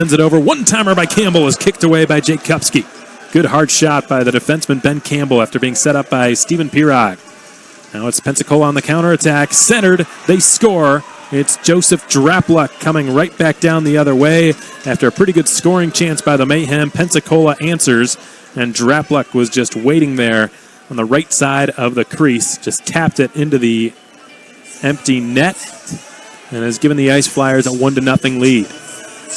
Sends it over. One-timer by Campbell is kicked away by Jake Kupsky. Good hard shot by the defenseman Ben Campbell after being set up by Steven Pirog. Now it's Pensacola on the counterattack. Centered. They score. It's Joseph Drapluk coming right back down the other way. After a pretty good scoring chance by the Mayhem, Pensacola answers, and Drapluk was just waiting there on the right side of the crease. Just tapped it into the empty net and has given the Ice Flyers a 1-0 lead.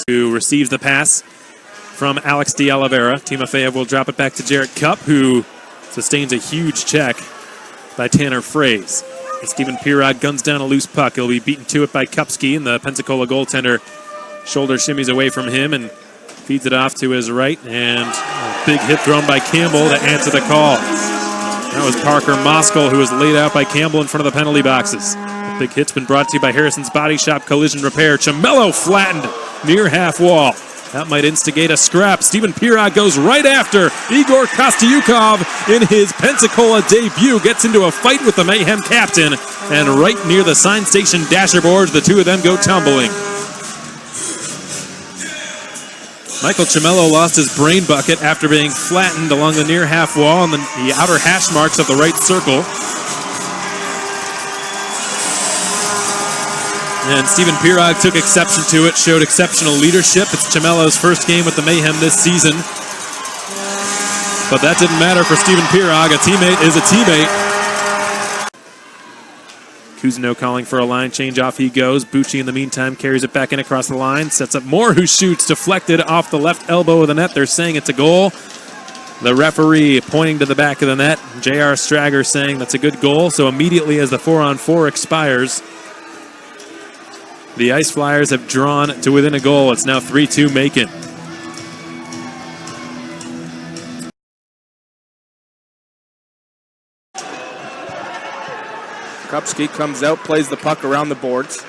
Who receives the pass from Alex de Oliveira. Timofeyev will drop it back to Jarrett Cupp, who sustains a huge check by Tanner Fraze. And Steven Pirog guns down a loose puck. He'll be beaten to it by Kupsky, and the Pensacola goaltender shoulder shimmies away from him and feeds it off to his right. And a big hit thrown by Campbell to answer the call. That was Parker Moskal, who was laid out by Campbell in front of the penalty boxes. The big hit's been brought to you by Harrison's Body Shop Collision Repair. Chamello flattened near half wall. That might instigate a scrap. Steven Pirog goes right after Igor Kostyukov in his Pensacola debut. Gets into a fight with the Mayhem captain. And right near the sign station dasher boards, the two of them go tumbling. Michael Chamello lost his brain bucket after being flattened along the near half wall on the outer hash marks of the right circle. And Steven Pirog took exception to it, showed exceptional leadership. It's Chamello's first game with the Mayhem this season. But that didn't matter for Steven Pirog. A teammate is a teammate. Cousineau calling for a line change. Off he goes. Bucci, in the meantime, carries it back in across the line. Sets up Moore, who shoots. Deflected off the left elbow of the net. They're saying it's a goal. The referee pointing to the back of the net. J.R. Strager saying that's a good goal. So immediately as the 4-on-4 expires, the Ice Flyers have drawn to within a goal. It's now 3-2 Macon. Kupsky comes out, plays the puck around the boards.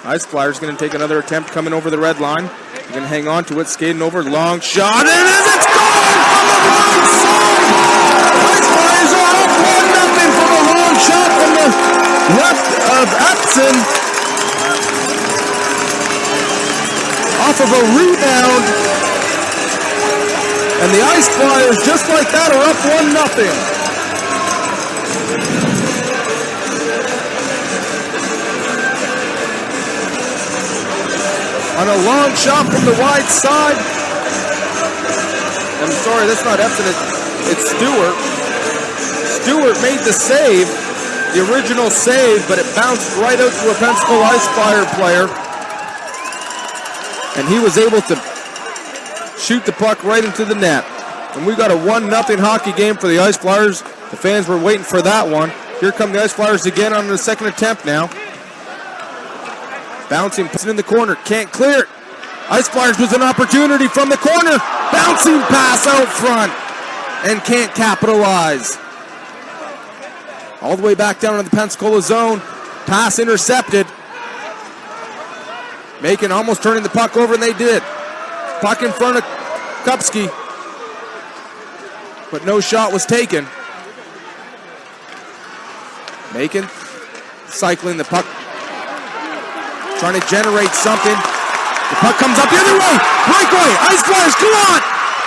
Ice Flyers going to take another attempt coming over the red line. They're going to hang on to it, skating over, long shot, and it's gone from the right side! Ice Flyers are up 1-0 from a long shot from the left of Epson. Off of a rebound, and the Ice Flyers, just like that, are up 1-0. On a long shot from the wide side. I'm sorry, that's not Epson, it's Stewart. Stewart made the save, the original save, but it bounced right out to a Pensacola Ice Flyer player. And he was able to shoot the puck right into the net. And we got a 1-0 hockey game for the Ice Flyers. The fans were waiting for that one. Here come the Ice Flyers again on the second attempt now. Bouncing, puts it in the corner, can't clear it. Ice Flyers with an opportunity from the corner. Bouncing pass out front and can't capitalize. All the way back down in the Pensacola zone. Pass intercepted. Macon almost turning the puck over, and they did. Puck in front of Kupsky, but no shot was taken. Macon cycling the puck, trying to generate something. The puck comes up the other way. Breakaway. Ice Flyers, come on.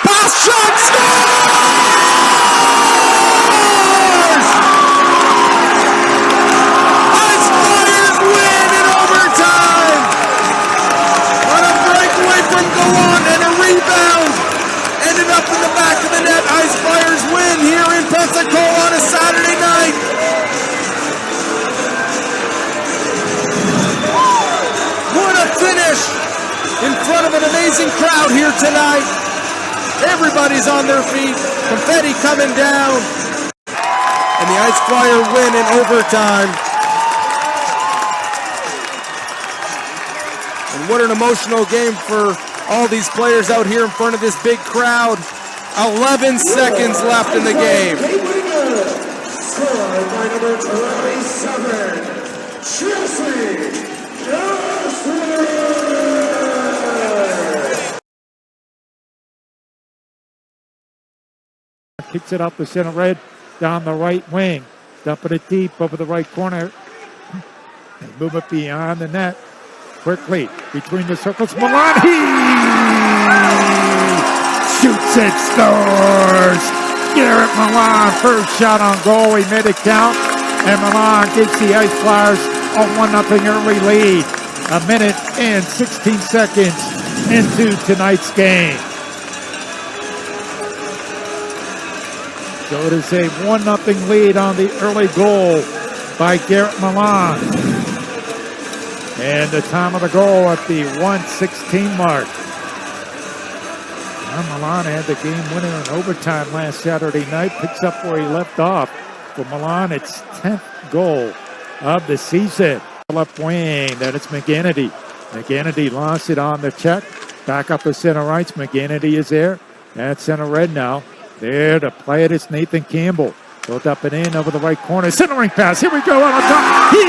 Pass, shot, scores! Ice Flyers win in overtime. On a breakaway from Gallant and a rebound. Ended up in the back of the net. Ice Flyers win here in Pensacola on a Saturday night. What a finish in front of an amazing crowd here tonight. Everybody's on their feet. Confetti coming down. And the Ice Flyer win in overtime. And what an emotional game for all these players out here in front of this big crowd. 11 seconds left in the game. Kicks it up the center red, down the right wing. Dumping it deep over the right corner. They move it beyond the net. quickly between the circles. Milan, he shoots it, scores. Garrett Milan, first shot on goal. He made it count. And Milan gives the Ice Flyers a 1-0 early lead. A minute and 16 seconds into tonight's game. So it is a 1-0 lead on the early goal by Garrett Milan. And the time of the goal at the 1:16 mark. Now Milan had the game winner in overtime last Saturday night. Picks up where he left off. For Milan, it's 10th goal of the season. Left wing, that is McGinnity. McGinnity lost it on the check. Back up to center right. McGinnity is there. At center red now. There to play it is Nathan Campbell. Built up and in over the right corner. Centering pass. Here we go on top. He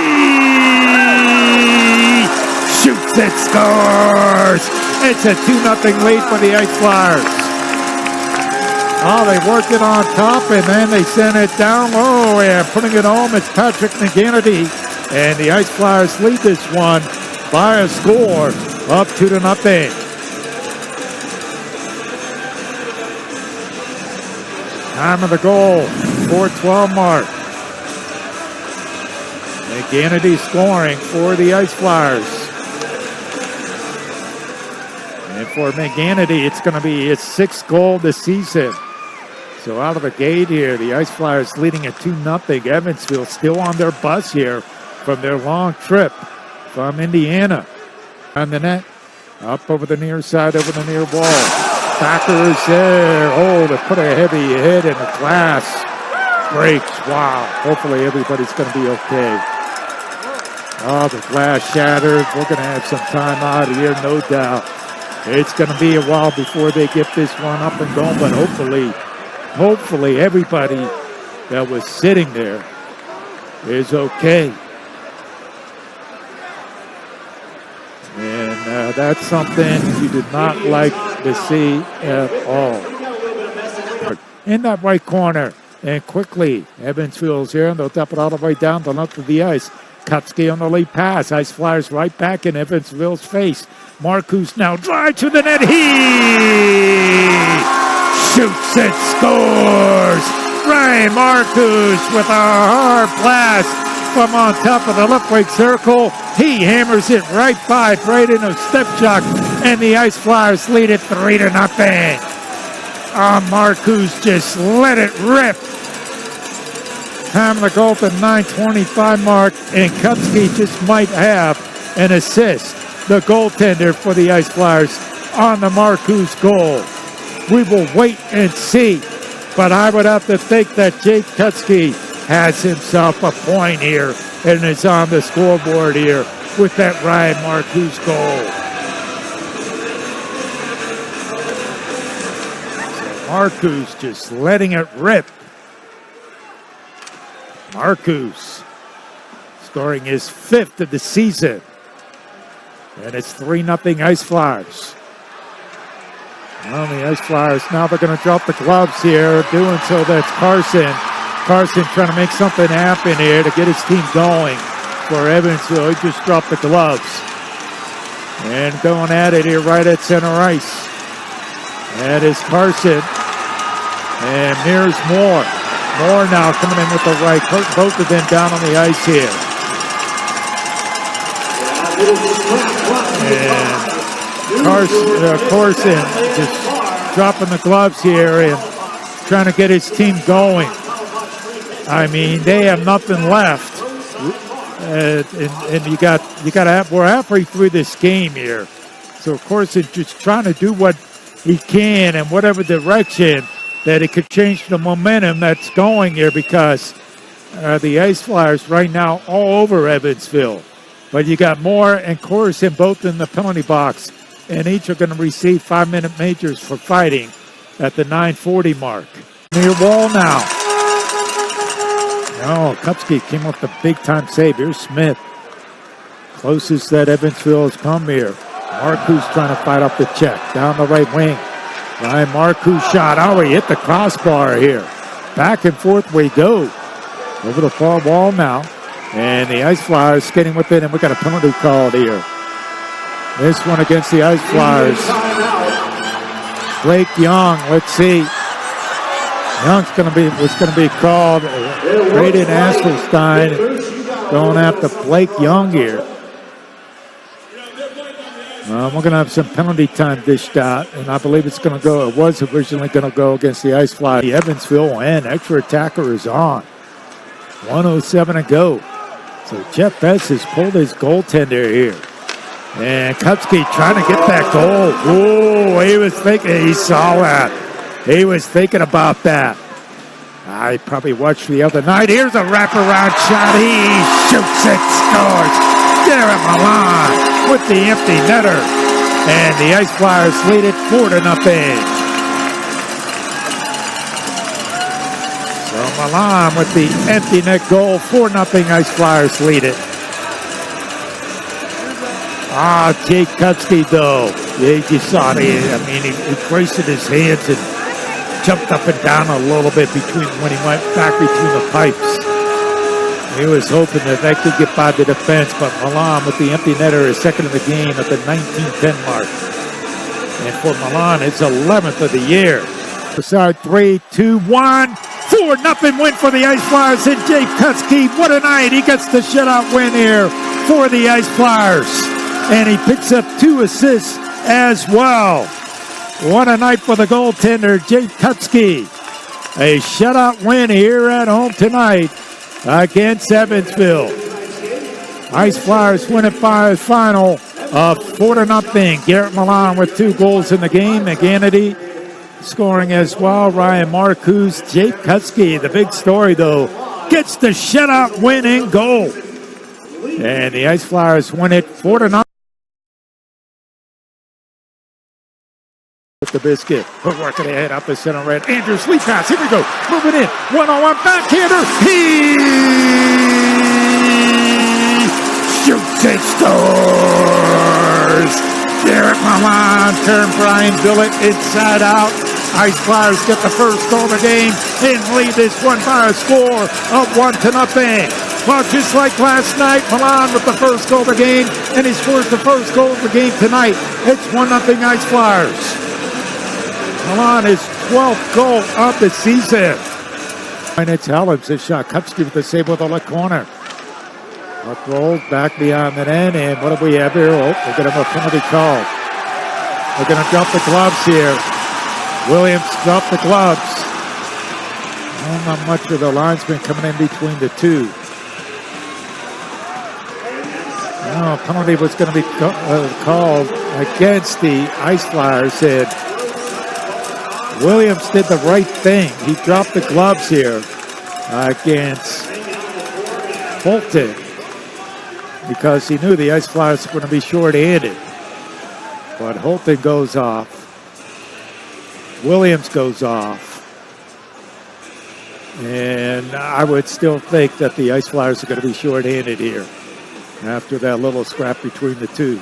shoots it, scores. It's a 2-0 lead for the Ice Flyers. Oh, they worked it on top and then they sent it down low and putting it home. It's Patrick McGinnity. And the Ice Flyers lead this one by a score of 2-0. Time of the goal, 4:12 mark. McGinnity scoring for the Ice Flyers. And for McGinnity, it's going to be his 6th goal this season. So out of the gate here, the Ice Flyers leading at 2-0. Evansville still on their bus here from their long trip from Indiana. On the net, up over the near side, over the near wall. Backer is there. Oh, to put a heavy hit in the glass. Breaks. Wow. Hopefully everybody's going to be okay. Oh, the glass shattered. We're going to have some time out here, no doubt. It's going to be a while before they get this one up and going, but hopefully everybody that was sitting there is okay. And that's something you did not like to see at all. In that right corner, and quickly, Evansville's here, and they'll tap it all the way down the length of the ice. Kupsky on the lead pass. Ice Flyers right back in Evansville's face. Marcus now drive to the net. He shoots it, scores. Ryan Marcus with a hard blast from on top of the left wing circle. He hammers it right by Braden Ostepchuk, and the Ice Flyers lead it 3-0. Marcus just let it rip. Time of the goal at the 9:25 mark, and Kupsky just might have an assist. The goaltender for the Ice Flyers on the Marcus goal. We will wait and see, but I would have to think that Jake Kupsky has himself a point here and is on the scoreboard here with that Ryan Marcus goal. So Marcus just letting it rip. Marcus scoring his 5th of the season. And it's 3-0 Ice Flyers. Well, the Ice Flyers, now they're going to drop the gloves here. Doing so, that's Carson. Carson trying to make something happen here to get his team going for Evansville. He just dropped the gloves. And going at it here right at center ice. That is Carson. And here's Moore. Moore now coming in with the right. Both of them down on the ice here. And Carson just dropping the gloves here and trying to get his team going. I mean, they have nothing left, and we're halfway through this game here. So Carson just trying to do what he can in whatever direction that it could change the momentum that's going here, because the Ice Flyers right now all over Evansville. But you got Moore and Corson both in the penalty box, and each are going to receive 5-minute majors for fighting at the 9:40 mark. Near wall now. Oh, Kupsky came up with a big-time save. Here's Smith. Closest that Evansville has come here. Marcus trying to fight up the check. Down the right wing. Ryan Marcus shot. Oh, he hit the crossbar here. Back and forth we go. Over the far wall now. And the Ice Flyers skating with it, and we got a penalty called here. This one against the Ice Flyers. Blake Young, let's see. Young's was going to be called. Braden Asselstein going after Blake Young here. We're going to have some penalty time dished out, and I believe it was originally going to go against the Ice Flyers. The Evansville and extra attacker is on. 1:07 to go. So Jeff Bess has pulled his goaltender here. And Kupsky trying to get that goal. Oh, he saw that. He was thinking about that. I probably watched the other night. Here's a wraparound shot. He shoots it, scores. Garrett Milan with the empty netter. And the Ice Flyers lead it 4-0. So Milan with the empty net goal. 4-0 Ice Flyers lead it. Jake Kupsky, though. Yeah, you saw it. He hoisted his hands and jumped up and down a little bit when he went back between the pipes. He was hoping that could get by the defense, but Milan with the empty netter is second in the game at the 19:10 mark. And for Milan, it's 11th of the year. Beside 3-2-1. 4-0 win for the Ice Flyers. And Jake Kupsky, what a night. He gets the shutout win here for the Ice Flyers. And he picks up 2 assists as well. What a night for the goaltender, Jake Kupsky. A shutout win here at home tonight against Evansville. Ice Flyers win it by a final of 4-0. Garrett Milan with 2 goals in the game. McGannity scoring as well. Ryan Marcuse, Jake Kupsky. The big story, though, gets the shutout win in goal. And the Ice Flyers win it 4-0. The biscuit. We're working ahead up the center red. Andrew Sleep pass. Here we go. Moving in. 1-on-1 backhander. He shoots and scores. Garrett Milan turned Brian Billett inside out. Ice Flyers get the first goal of the game and lead this one by a score of 1-0. Well, just like last night, Milan with the first goal of the game, and he scores the first goal of the game tonight. It's 1-0 Ice Flyers. Milan is 12th goal of the season. And it's Helms, his shot. Kupsky with the save with the left corner. Up rolled back beyond the net, and what do we have here? Oh, we're going to have a penalty call. We're going to drop the gloves here. Williams dropped the gloves. Not much of the linesman coming in between the two. No, penalty was going to be called against the Ice Flyers, and Williams did the right thing. He dropped the gloves here against Fulton because he knew the Ice Flyers were going to be short-handed. But Holton goes off. Williams goes off. And I would still think that the Ice Flyers are going to be short-handed here after that little scrap between the two.